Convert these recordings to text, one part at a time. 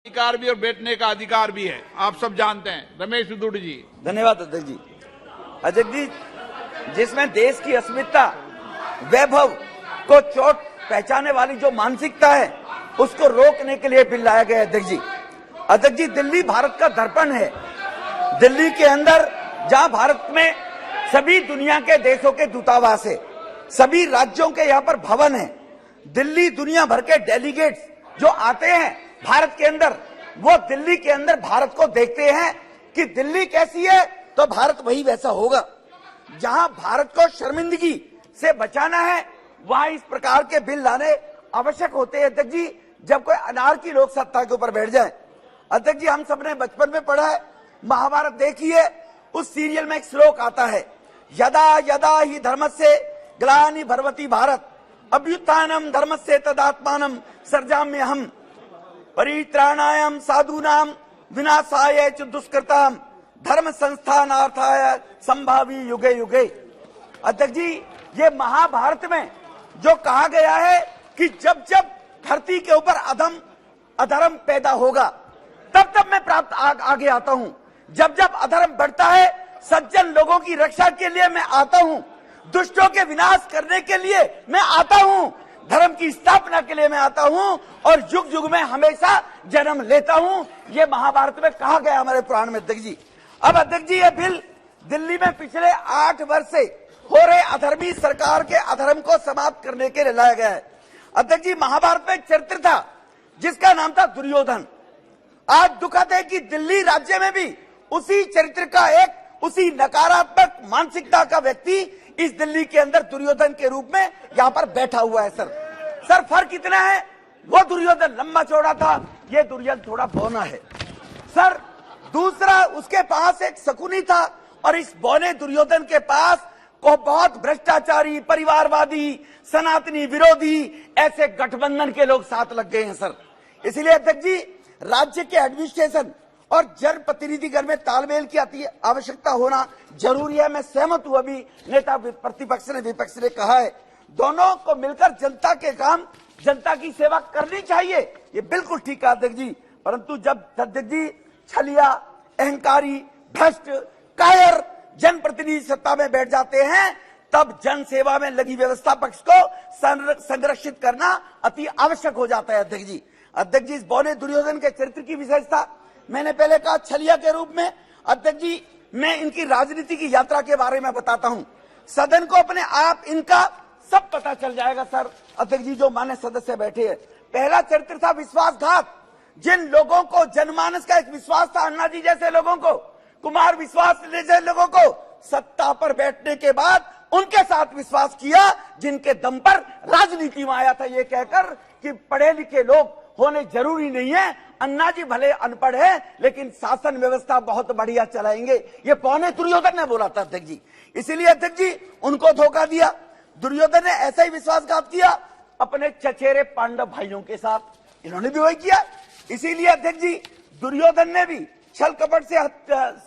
अधिकार भी और बैठने का अधिकार भी है, आप सब जानते हैं। रमेश दुड़ जी। धन्यवाद अध्यक्ष जी। अध्यक्ष जी, जिसमें देश की अस्मिता वैभव को चोट पहचाने वाली जो मानसिकता है उसको रोकने के लिए बिल लाया गया अध्यक्ष जी। अध्यक्ष जी, दिल्ली भारत का दर्पण है। दिल्ली के अंदर जहां भारत में सभी दुनिया के देशों के दूतावास है, सभी राज्यों के यहाँ पर भवन है, दिल्ली दुनिया भर के डेलीगेट्स जो आते हैं भारत के अंदर, वो दिल्ली के अंदर भारत को देखते हैं कि दिल्ली कैसी है तो भारत वही वैसा होगा। जहां भारत को शर्मिंदगी से बचाना है वहां इस प्रकार के बिल लाने आवश्यक होते हैं अध्यक्ष जी, जब कोई अनारकी लोक सत्ता के ऊपर बैठ जाए। अध्यक्ष जी, हम सबने बचपन में पढ़ा है, महाभारत देखिए, उस सीरियल में एक श्लोक आता है, यदा यदा ही धर्मस्य ग्लानि भर्वति भारत अभ्युत्थानम धर्मस्य तदात्मानम सर्जाम्यहम् परित्राणाय साधूनां विनाशाय च दुष्कृताम धर्म संस्थानार्थाय संभावी युगे युगे। अध्यक्ष जी, ये महाभारत में जो कहा गया है कि जब जब धरती के ऊपर अधर्म पैदा होगा तब तब मैं प्राप्त आगे आता हूं। जब जब अधर्म बढ़ता है सज्जन लोगों की रक्षा के लिए मैं आता हूं, दुष्टों के विनाश करने के लिए मैं आता हूं, धर्म की स्थापना के लिए मैं आता हूं और युग युग में हमेशा जन्म लेता हूं। ये महाभारत में कहा गया हमारे पुराण में अध्यक्ष जी। अब अध्यक्ष जी, ये बिल दिल्ली में पिछले 8 वर्ष से हो रहे अधर्मी सरकार के अधर्म को समाप्त करने के लिए लाया गया है। अध्यक्ष जी, महाभारत में एक चरित्र था जिसका नाम था दुर्योधन। आज दुखद है कि दिल्ली राज्य में भी उसी चरित्र का एक, उसी नकारात्मक मानसिकता का व्यक्ति इस दिल्ली के अंदर दुर्योधन के रूप में यहाँ पर बैठा हुआ है। सर फर्क इतना है, वो दुर्योधन लंबा चौड़ा था, ये दुर्योधन थोड़ा बौना है। सर दूसरा, उसके पास एक शकुनी था और इस बौने दुर्योधन के पास को बहुत भ्रष्टाचारी, परिवारवादी, सनातनी विरोधी ऐसे गठबंधन के लोग साथ लग गए हैं सर। इसलिए अध्यक्ष जी, राज्य के एडमिनिस्ट्रेशन और जनप्रतिनिधिगण में तालमेल की आवश्यकता होना जरूरी है। मैं सहमत हूं, अभी नेता प्रतिपक्ष ने, विपक्ष ने कहा है, दोनों को मिलकर जनता के काम, जनता की सेवा करनी चाहिए, ये बिल्कुल ठीक है अध्यक्ष जी। परंतु जब अध्यक्ष जी छलिया, अहंकारी, भ्रष्ट, कायर जनप्रतिनिधि सत्ता में बैठ जाते हैं तब जन सेवा में लगी व्यवस्था पक्ष को संरक्षित करना अति आवश्यक हो जाता है अध्यक्ष जी। अध्यक्ष जी, इस बौने दुर्योधन के चरित्र की विशेषता मैंने पहले कहा छलिया के रूप में। अध्यक्ष जी, मैं इनकी राजनीति की यात्रा के बारे में बताता हूं, सदन को अपने आप इनका सब पता चल जाएगा सर। अध्यक्ष जी, जो मान्य सदस्य बैठे हैं, पहला चरित्र था विश्वासघात। जिन लोगों को जनमानस का एक विश्वास था, अन्ना जी जैसे लोगों को, कुमार विश्वास जैसे लोगों को, सत्ता पर बैठने के बाद उनके साथ विश्वास किया जिनके दम पर राजनीति में आया था, ये कहकर कि पढ़े लिखे लोग होने जरूरी नहीं है, अन्ना जी भले अनपढ़ है लेकिन शासन व्यवस्था बहुत बढ़िया चलाएंगे, ये पौने दुर्योधन ने बोला था अध्यक्ष जी। इसीलिए अध्यक्ष जी, उनको धोखा दिया। दुर्योधन ने ऐसा ही विश्वासघात किया अपने चचेरे पांडव भाइयों के साथ, इन्होंने भी वही किया। इसीलिए अध्यक्ष जी, दुर्योधन ने भी छल कपट से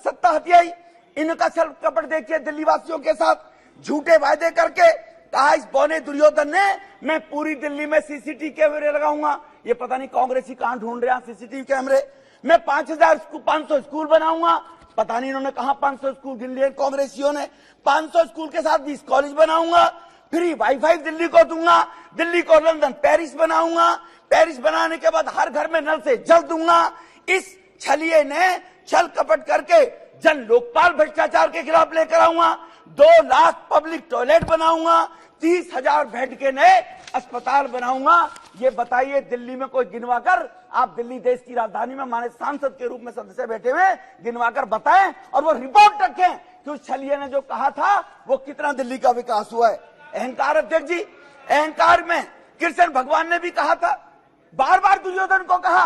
सत्ता हथियाई। इनका छल कपट देखिए, दिल्ली वासियों के साथ झूठे वायदे करके कहा इस बौने दुर्योधन ने, मैं पूरी दिल्ली में सीसीटीवी कैमरे लगाऊंगा। ये पता नहीं कांग्रेसी कहां ढूंढ रहे हैं सीसीटीवी कैमरे। मैं 500 स्कूल बनाऊंगा, पता नहीं इन्होंने कहा 500 स्कूल गिन लिए कांग्रेसियों ने। 500 स्कूल के साथ 20 कॉलेज बनाऊंगा, फ्री वाईफाई दिल्ली को दूंगा, दिल्ली को लंदन पेरिस बनाऊंगा, पेरिस बनाने के बाद हर घर में नल से जल दूंगा। इस छलिए ने छल कपट करके जन लोकपाल भ्रष्टाचार के खिलाफ लेकर आऊंगा, 2 लाख पब्लिक टॉयलेट बनाऊंगा, 30,000 बेड के नए अस्पताल बनाऊंगा। ये बताइए, दिल्ली में कोई गिनवाकर, आप दिल्ली देश की राजधानी में माने सांसद के रूप में सदस्य बैठे हुए, गिनवाकर बताएं और वो रिपोर्ट रखें कि उस छलिए ने जो कहा था वो कितना दिल्ली का विकास हुआ है। अहंकार अध्यक्ष जी, अहंकार में कृष्ण भगवान ने भी कहा था, बार बार दुर्योधन को कहा,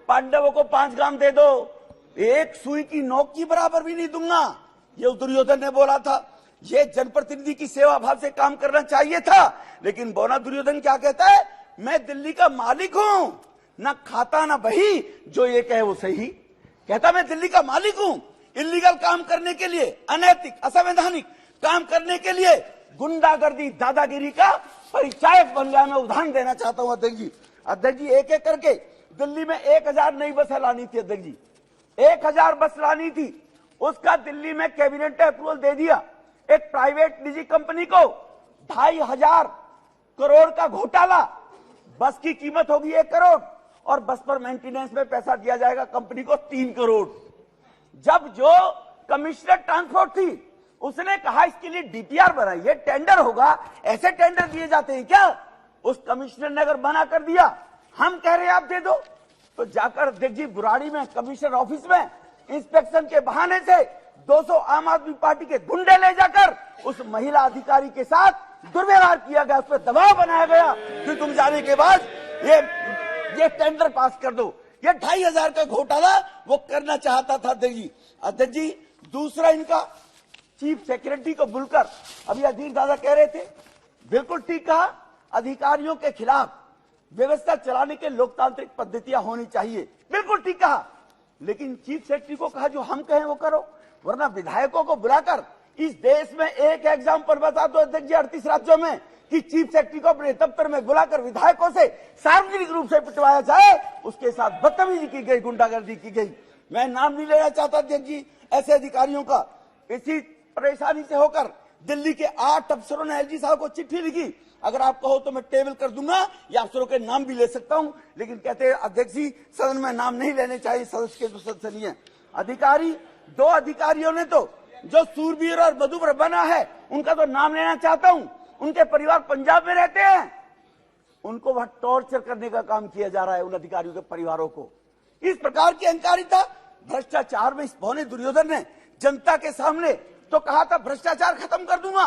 पांडवों को 5 ग्राम दे दो, एक सुई की नोक की बराबर भी नहीं दूंगा, ये दुर्योधन ने बोला था। ये जनप्रतिनिधि की सेवा भाव से काम करना चाहिए था, लेकिन बौना दुर्योधन क्या कहता है, मैं दिल्ली का मालिक हूं, ना खाता ना बही, जो ये कहे वो सही। कहता मैं दिल्ली का मालिक हूं, इलीगल काम करने के लिए, अनैतिक असंवैधानिक काम करने के लिए गुंडागर्दी दादागिरी का परिचायक बन गया। मैं उदाहरण देना चाहता हूं अध्यक्ष जी। अध्यक्ष जी, एक एक करके दिल्ली में 1000 नई बसें लानी थी अध्यक्ष जी, 1000 बस लानी थी। उसका दिल्ली में कैबिनेट ने अप्रूवल दे दिया। एक प्राइवेट निजी कंपनी को 2500 करोड़ का घोटाला, बस की कीमत होगी 1 करोड़ और बस पर मेंटेनेंस में पैसा दिया जाएगा कंपनी को 3 करोड़। जब जो कमिश्नर ट्रांसपोर्ट थी उसने कहा इसके लिए डीपीआर बनाइए, टेंडर होगा, ऐसे टेंडर दिए जाते हैं क्या? उस कमिश्नर ने अगर मना कर दिया, हम कह रहे हैं आप दे दो, तो जाकर अध्यक्ष जी बुराड़ी में कमिश्नर ऑफिस में इंस्पेक्शन के बहाने से 200 आम आदमी पार्टी के गुंडे ले जाकर उस महिला अधिकारी के साथ दुर्व्यवहार किया गया, उस पर दबाव बनाया गया कि तुम जाने के बाद ये टेंडर पास कर दो। ये 2500 का घोटाला वो करना चाहता था अध्यक्ष जी। अध्यक्ष जी, दूसरा इनका चीफ सेक्रेटरी को बुलकर, अभी अधीर दादा कह रहे थे, बिल्कुल ठीक कहा, अधिकारियों के खिलाफ व्यवस्था चलाने के लोकतांत्रिक पद्धतियां होनी चाहिए, बिल्कुल ठीक कहा। लेकिन चीफ सेक्रेटरी को कहा जो हम कहें वो करो, वरना विधायकों को बुलाकर इस देश में एक एग्जाम्पल बता दो अध्यक्ष जी 38 राज्यों में कि चीफ सेक्रेटरी को अपने दफ्तर में बुलाकर विधायकों से सार्वजनिक रूप से पिटवाया जाए, उसके साथ बदतमीजी की गई, गुंडागर्दी की गई। मैं नाम नहीं लेना चाहता अध्यक्ष जी ऐसे अधिकारियों का। इसी परेशानी से होकर दिल्ली के 8 अफसरों ने एलजी साहब को चिट्ठी लिखी, अगर आप कहो तो मैं टेबल कर दूंगा या अफसरों के नाम भी ले सकता हूं, लेकिन कहते हैं अध्यक्ष जी सदन में नाम नहीं लेने चाहिए, सदस्य के तो सदस्य अधिकारी। 2 अधिकारियों ने तो जो सूरबीर और मधुबर बना है उनका तो नाम लेना चाहता हूं, उनके परिवार पंजाब में रहते हैं, उनको वहां टॉर्चर करने का काम किया जा रहा है उन अधिकारियों के परिवारों को। इस प्रकार की अहंकारिता, भ्रष्टाचार में इस भौने दुर्योधन ने जनता के सामने तो कहा था भ्रष्टाचार खत्म कर दूंगा,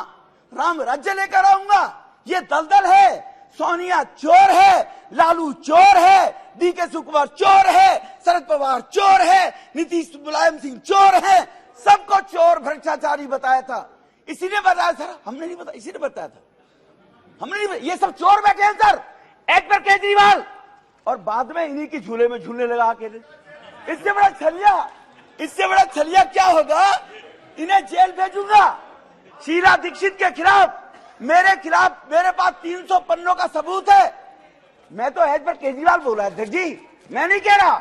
राम राज्य लेकर आऊंगा। ये दलदल है, सोनिया चोर है, लालू चोर है, डीके शिवकुमार चोर है, शरद पवार चोर है, नीतीश मुलायम सिंह चोर है, सबको चोर भ्रष्टाचारी बताया था। इसी ने बताया सर, हमने नहीं बताया, इसी ने बताया था, हमने नहीं, ये सब चोर बैठे हैं सर, एक पर केजरीवाल, और बाद में इन्हीं की झूले में झूलने लगा के। इससे बड़ा छलिया क्या होगा? इन्हें जेल भेजूंगा। शीला दीक्षित के खिलाफ मेरे पास 300 पन्नों का सबूत है। मैं तो एज पर केजरीवाल बोल रहा है अध्यक्ष जी, मैं नहीं कह रहा,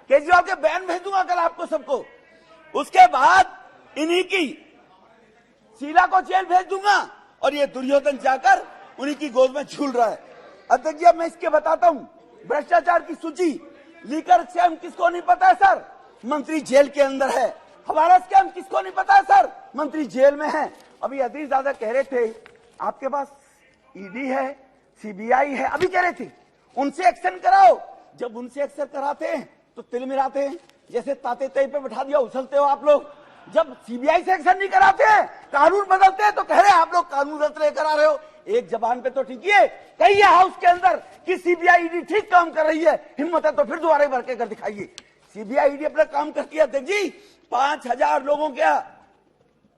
केजरीवाल के बयान भेजूंगा कल आपको सबको। उसके बाद इन्हीं की शीला को जेल भेज दूंगा और ये दुर्योधन जाकर उन्हीं की गोद में झूल रहा है। अध्यक्ष जी, अब मैं इसके बताता हूं, भ्रष्टाचार की सूची, लीकर स्कैम किसको नहीं पता है सर? मंत्री जेल के अंदर है। हमारा स्कैम किसको नहीं पता है सर? मंत्री जेल में है। अभी अधीर दादा कह रहे थे आपके पास ईडी है, सीबीआई है, अभी कह रहे थे उनसे एक्शन कराओ। जब उनसे एक्शन कराते हैं तो तिल मिलाते हैं, जैसे ताते तय पे बैठा दिया उछलते हो आप लोग। जब सीबीआई से एक्शन नहीं कराते हैं, कानून बदलते हैं तो कह रहे हैं आप लोग कानून रद्द करा रहे हो। एक जबान पे तो ठीक है, कहिए हाउस के अंदर कि सीबीआई ईडी ठीक काम कर रही है, हिम्मत है तो फिर दोबारा भर के कर दिखाइए। सीबीआई ईडी अपना काम करती है अध्यक्ष जी। 5000 लोगों के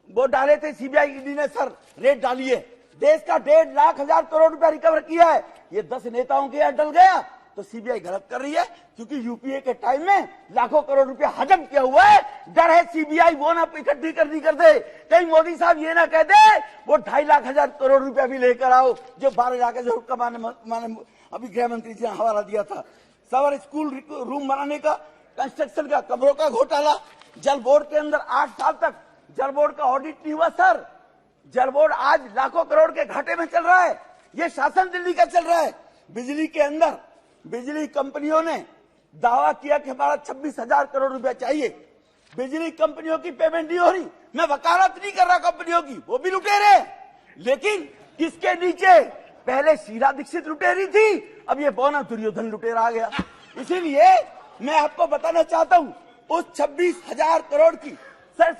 वो डाले थे सीबीआई ईडी ने सर, रेट डाली है, देश का 1.5 लाख करोड़ रुपया रिकवर किया है। ये 10 नेताओं के यहाँ डल गया तो सीबीआई गलत कर रही है, क्योंकि यूपीए के टाइम में लाखों करोड़ रुपया हजम किया हुआ है। डर है सीबीआई वो ना इकट्ठी कर दे, कहीं मोदी साहब ये ना कह दे वो 2.5 लाख करोड़ रुपया भी लेकर आओ, जो 12 लाख जरूर का माने अभी गृह मंत्री जी ने हवाला दिया था। सवार स्कूल रूम बनाने का, कंस्ट्रक्शन का, कमरों का घोटाला, जल बोर्ड के अंदर 8 साल तक जल बोर्ड का ऑडिट नहीं हुआ सर। जल बोर्ड आज लाखों करोड़ के घाटे में चल रहा है। ये शासन दिल्ली का चल रहा है। बिजली के अंदर बिजली कंपनियों ने दावा किया कि हमारा 26,000 करोड़ रुपया चाहिए, बिजली कंपनियों की पेमेंट नहीं हो रही। मैं वकालत नहीं कर रहा कंपनियों की, वो भी लुटेरे, लेकिन इसके नीचे पहले शीला दीक्षित लुटेरी थी, अब ये बौना दुर्योधन लुटेरा आ गया। इसीलिए मैं आपको बताना चाहता हूं, उस 26,000 करोड़ की सर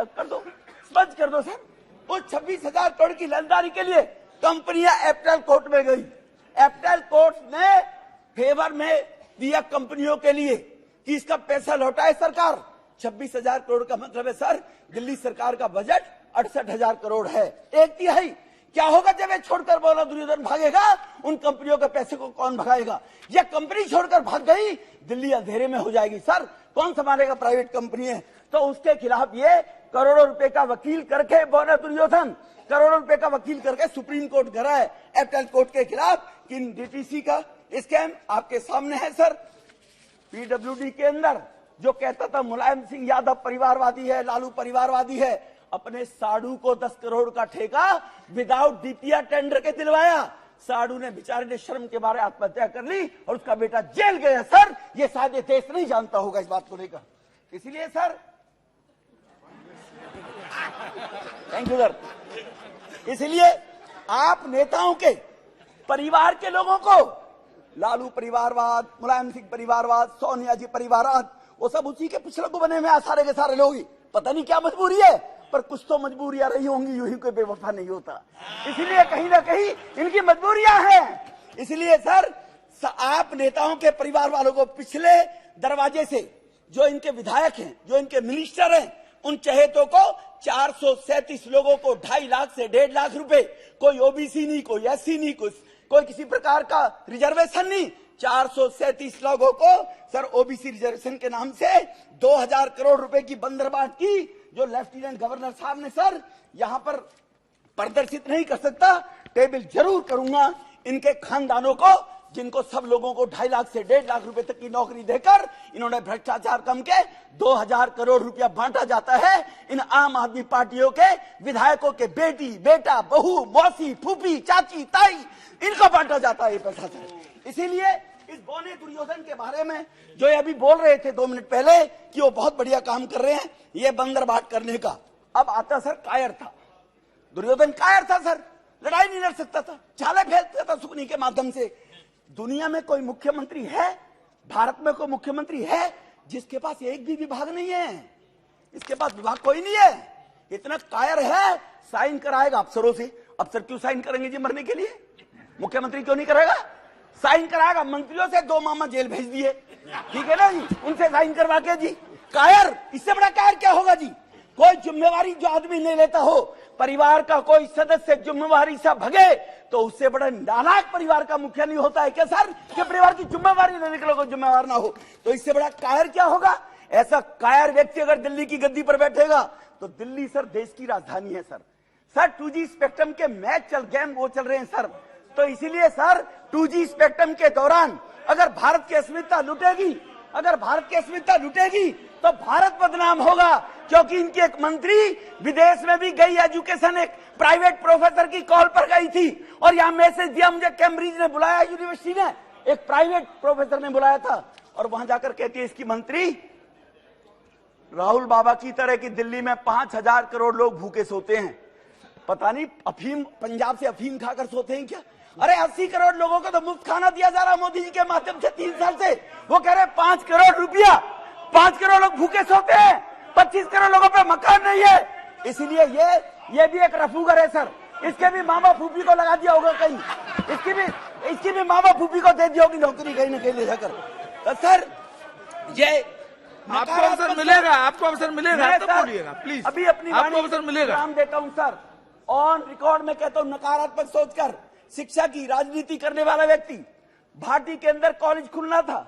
कर दो, स्पष्ट कर दो सर, उस 26,000 करोड़ की लेनदारी के लिए कंपनियां एप्टल कोर्ट में गई। एप्टल कोर्ट ने फेवर में दिया कंपनियों के लिए कि इसका पैसा लौटाए सरकार। 26,000 करोड़ का मतलब है सर, दिल्ली सरकार का बजट 68,000 करोड़ है, 1/3। क्या होगा जब ये छोड़कर बोला दुर्योधन भागेगा? उन कंपनियों के पैसे को कौन भगाएगा? ये कंपनी छोड़कर भाग गई, दिल्ली अंधेरे में हो जाएगी सर, कौन संभालेगा? प्राइवेट कंपनी है। तो उसके खिलाफ ये करोड़ों रुपए का वकील करके बोला दुर्योधन, करोड़ों रुपए का वकील करके सुप्रीम कोर्ट गया है एप्टल कोर्ट के खिलाफ कि डीटीसी का स्कैम आपके सामने है सर। पीडब्ल्यूडी के अंदर जो कहता था मुलायम सिंह यादव परिवारवादी है, लालू परिवारवादी है, अपने साडू को 10 करोड़ का ठेका विदाउट डीपीआर टेंडर के दिलवाया। साडू ने बेचारे ने शर्म के मारे आत्महत्या कर ली और उसका बेटा जेल गया। सर, ये शायद ये देश नहीं जानता होगा इस बात को लेकर। इसलिए सर, थैंक यू सर। इसलिए आप नेताओं के परिवार के लोगों को लालू परिवारवाद, मुलायम सिंह परिवारवाद, सोनिया जी परिवारवाद, वो सब उसी के पिछले को बने हुए सारे के सारे लोग ही। पता नहीं क्या मजबूरी है, पर कुछ तो मजबूरियां रही होंगी, यूं ही कोई बेवफा नहीं होता। इसलिए कहीं ना कहीं इनकी मजबूरियां हैं। इसलिए सर, आप नेताओं के परिवार वालों को पिछले दरवाजे से जो इनके विधायक हैं, जो इनके मिनिस्टर हैं, उन चहेतों को 437 लोगों को 2.5 लाख से 1.5 लाख रुपए, कोई ओबीसी नहीं, कोई एससी नहीं, कोई किसी प्रकार का रिजर्वेशन नहीं, 437 लोगों को सर ओबीसी रिजर्वेशन के नाम से 2000 करोड़ रुपए की बंदरबाट की, जो लेफ्टिनेंट गवर्नर साहब ने सर यहां पर प्रदर्शित नहीं कर सकता, टेबल जरूर करूंगा इनके खानदानों को, जिनको सब लोगों को 2.5 लाख से 1.5 लाख रुपए तक की नौकरी देकर इन्होंने भ्रष्टाचार कम के 2000 करोड़ रुपया बांटा जाता है इन आम आदमी पार्टियों के विधायकों के बेटी, बेटा, बहू, मौसी, फूफी, चाची, ताई, इनको बांटा जाता है ये पैसा सर। इसीलिए इस बौने दुर्योधन के बारे में जो ये अभी बोल रहे थे 2 मिनट पहले कि वो बहुत बढ़िया काम कर रहे हैं ये बंदरबाट करने का, अब आता सर कायर था। दुर्योधन कायर था सर, लड़ाई नहीं लड़ सकता था, चाले फेंकता था सुकनी के माध्यम से। दुनिया में कोई मुख्यमंत्री है, भारत में कोई मुख्यमंत्री है जिसके पास एक भी विभाग नहीं है? इसके पास विभाग कोई नहीं है। इतना कायर है, साइन कराएगा अफसरों से। अफसर क्यों साइन करेंगे जी मरने के लिए? मुख्यमंत्री क्यों नहीं करेगा? साइन कराएगा मंत्रियों से, 2 मामा जेल भेज दिए, ठीक है ना जी, उनसे साइन करवा के जी। कायर, इससे बड़ा कायर क्या होगा जी? कोई जिम्मेवारी जो आदमी नहीं लेता हो, परिवार का कोई सदस्य जिम्मेवारी से भगे तो उससे बड़ा नालायक परिवार का मुखिया नहीं होता है क्या सर? कि परिवार की जिम्मेवारी लेने के लोग जिम्मेवार ना हो, तो इससे बड़ा कायर क्या होगा? ऐसा कायर व्यक्ति अगर दिल्ली की गद्दी पर बैठेगा तो दिल्ली सर देश की राजधानी है सर। सर 2G स्पेक्ट्रम के मैच गेम वो चल रहे हैं सर, तो इसीलिए सर 2G स्पेक्ट्रम के दौरान अगर भारत की अस्मिता लुटेगी, अगर भारत की अस्मिता लुटेगी तो भारत बदनाम होगा, क्योंकि इनकी एक मंत्री विदेश में भी गई, एजुकेशन एक प्राइवेट प्रोफेसर की कॉल पर गई थी और यहां मैसेज दिया, मुझे कैम्ब्रिज ने बुलाया, यूनिवर्सिटी ने, एक प्राइवेट प्रोफेसर ने बुलाया था, और वहां जाकर कहती है इसकी मंत्री, राहुल बाबा की तरह की दिल्ली में 5000 करोड़ लोग भूखे सोते हैं, पता नहीं अफीम पंजाब से अफीम खाकर सोते हैं क्या? अरे 80 करोड़ लोगों को तो मुफ्त खाना दिया जा रहा मोदी जी के माध्यम से 3 साल से। वो कह रहे 5 करोड़ रुपया, 5 करोड़ लोग भूखे सोते हैं, 25 करोड़ लोगों पे मकान नहीं है। इसलिए ये भी एक रफूगर है सर, इसके भी मामा फूफी को लगा दिया होगा कहीं, इसकी भी मामा फूफी को दे दी होगी नौकरी कहीं ना कहीं ले जाकर। तो सर ये आपको अवसर मिलेगा, आपको अवसर मिलेगा तो बोलिएगा प्लीज, अभी अपनी आपको अवसर मिलेगा। नाम देता हूं सर, ऑन रिकॉर्ड में कहता हूं, नकारात्मक सोचकर शिक्षा की राजनीति करने वाला व्यक्ति। भाटी के अंदर कॉलेज खुलना था,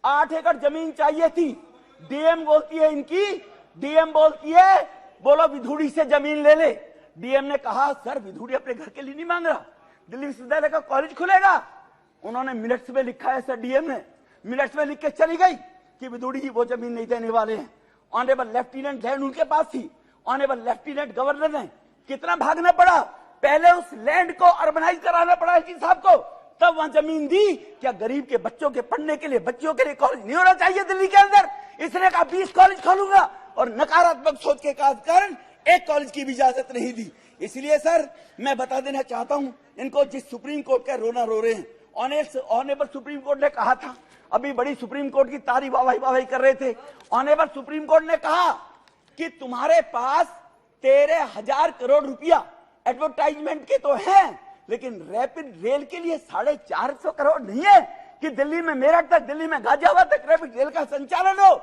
8 एकड़ जमीन चाहिए थी, डीएम बोलती है इनकी, डीएम बोलती है बोलो विधुड़ी से जमीन ले ले। डीएम ने कहा सर विधुड़ी अपने घर के लिए नहीं मांग रहा, दिल्ली विश्वविद्यालय का कॉलेज खुलेगा। उन्होंने मिनट्स में लिखा है सर, डीएम ने मिनट्स में लिख के चली गई कि विधुड़ी वो जमीन नहीं देने वाले हैं। ऑनरेबल लेफ्टिनेंट लैंड उनके पास थी, ऑनरेबल लेफ्टिनेंट गवर्नर ने कितना भागना पड़ा, पहले उस लैंड को अर्बनाइज कराना पड़ा एसपी साहब को, तब वहां जमीन दी। क्या गरीब के बच्चों के पढ़ने के लिए, बच्चों के लिए कॉलेज नहीं होना चाहिए दिल्ली के अंदर? इसने कहा 20 कॉलेज खोलूंगा, और नकारात्मक सोच के कारण एक कॉलेज की भी इजाजत नहीं दी। इसलिए सर मैं बता देना चाहता हूं इनको, जिस सुप्रीम कोर्ट का रोना रो रहे हैं, ऑनरेबल सुप्रीम कोर्ट ने कहा था, अभी बड़ी सुप्रीम कोर्ट की तारीफ वाहवाही कर रहे थे, ऑनरेबल सुप्रीम कोर्ट ने कहा कि तुम्हारे पास 13,000 करोड़ रुपया एडवर्टाइजमेंट के तो हैं, लेकिन रैपिड रेल के लिए 450 करोड़ नहीं है कि दिल्ली में मेरठ तक, दिल्ली में गाजियाबाद तक रैपिड रेल का संचालन हो।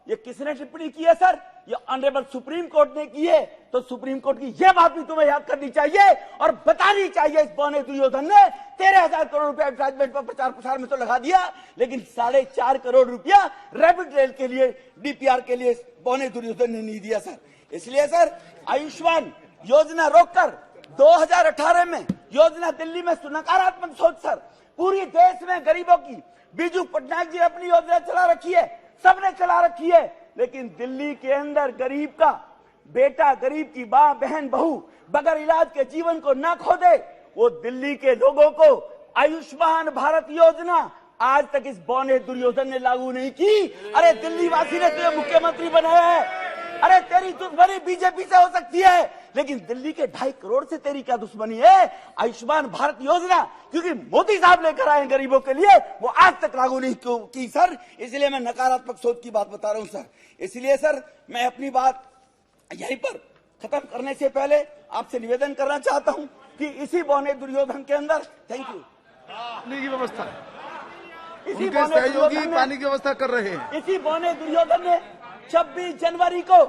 ये किसने टिप्पणी की है सर? ये ऑनरेबल सुप्रीम कोर्ट ने की है। तो सुप्रीम कोर्ट की ये बात भी तुम्हें याद करनी चाहिए और बतानी चाहिए, इस बौने दुर्योधन ने 13,000 करोड़ रुपया एडवर्टाइजमेंट पर प्रचार प्रसार में तो लगा दिया, लेकिन 4.5 करोड़ रुपया रैपिड रेल के लिए, डीपीआर के लिए बौने दुर्योधन ने नहीं दिया सर। इसलिए सर आयुष्मान योजना रोककर 2018 में योजना दिल्ली में नकारात्मक सोच सर, पूरी देश में गरीबों की बीजू पटनायक जी ने अपनी योजना चला रखी है, सबने चला रखी है, लेकिन दिल्ली के अंदर गरीब का बेटा, गरीब की मां, बहन, बहू बगैर इलाज के जीवन को न खो दे, वो दिल्ली के लोगों को आयुष्मान भारत योजना आज तक इस बौने दुर्योधन ने लागू नहीं की। अरे दिल्ली वासी ने तुझे मुख्यमंत्री बनाया है। अरे तेरी दुश्मनी बीजेपी से हो सकती है, लेकिन दिल्ली के 2.5 करोड़ से तेरी क्या दुश्मनी है? आयुष्मान भारत योजना क्योंकि मोदी साहब लेकर आए गरीबों के लिए, वो आज तक लागू नहीं की सर। इसलिए मैं नकारात्मक सोच की बात बता रहा हूं सर। इसलिए सर मैं अपनी बात यहीं पर खत्म करने से पहले आपसे निवेदन करना चाहता हूं कि इसी बौने दुर्योधन के अंदर, थैंक यू, पानी की व्यवस्था, इसी उनके सहयोगी पानी की व्यवस्था कर रहे हैं। इसी बौने दुर्योधन ने 26 जनवरी को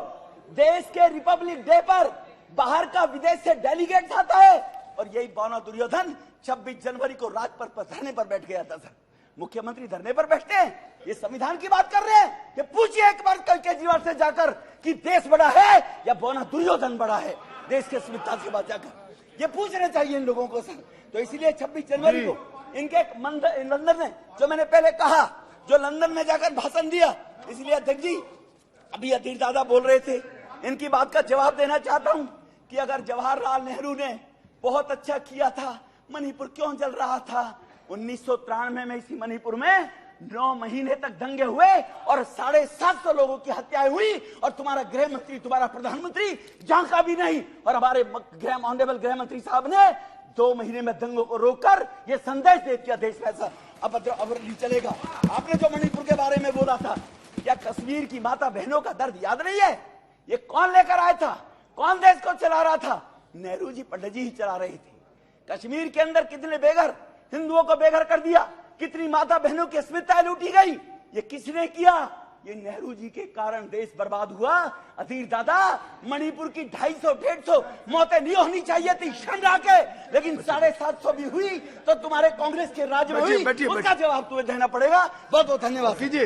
देश के रिपब्लिक डे पर बाहर का विदेश से डेलीगेट आता है, और यही बौना दुर्योधन 26 जनवरी को राजपथ पर धरने पर बैठ गया था सर। मुख्यमंत्री धरने पर बैठते हैं, ये संविधान की बात कर रहे हैं। ये पूछिए एक बार कल केजरीवाल से जाकर कि देश बड़ा है या बौना दुर्योधन बड़ा है, देश के अस्मिता के बाद जाकर ये पूछना चाहिए इन लोगों को सर। तो इसलिए 26 जनवरी को इनके लंदन में, जो मैंने पहले कहा, जो लंदन में जाकर भाषण दिया, इसलिए अध्यक्ष जी अभी अधीर दादा बोल रहे थे, इनकी बात का जवाब देना चाहता हूं कि अगर जवाहरलाल नेहरू ने बहुत अच्छा किया था, मणिपुर क्यों जल रहा था? 1993 में इसी मणिपुर में 9 महीने तक दंगे हुए और 750 लोगों की हत्याएं हुई, और तुम्हारा गृह मंत्री, तुम्हारा प्रधानमंत्री झांका भी नहीं, और हमारे ऑनरेबल गृह मंत्री साहब ने 2 महीने में दंगों को रोककर ये संदेश दे दिया देश में ऐसा अब नहीं चलेगा। आपने जो मणिपुर के बारे में बोला था, क्या कश्मीर की माता बहनों का दर्द याद नहीं है? ये कौन लेकर आया था? कौन देश को चला रहा था? नेहरू जी, पंडित जी ही चला रहे थे। कश्मीर के अंदर कितने बेघर हिंदुओं को बेघर कर दिया, कितनी माता बहनों की अस्मिताएं लूटी गई, ये किसने किया? ये नेहरू जी के कारण देश बर्बाद हुआ। अधीर दादा, मणिपुर की 250-150 मौतें नहीं होनी चाहिए थी शर्मा के, लेकिन 750 भी हुई, तो तुम्हारे कांग्रेस के राज में हुई, उसका जवाब तुम्हें देना पड़ेगा। बहुत बहुत धन्यवाद। कीजिए।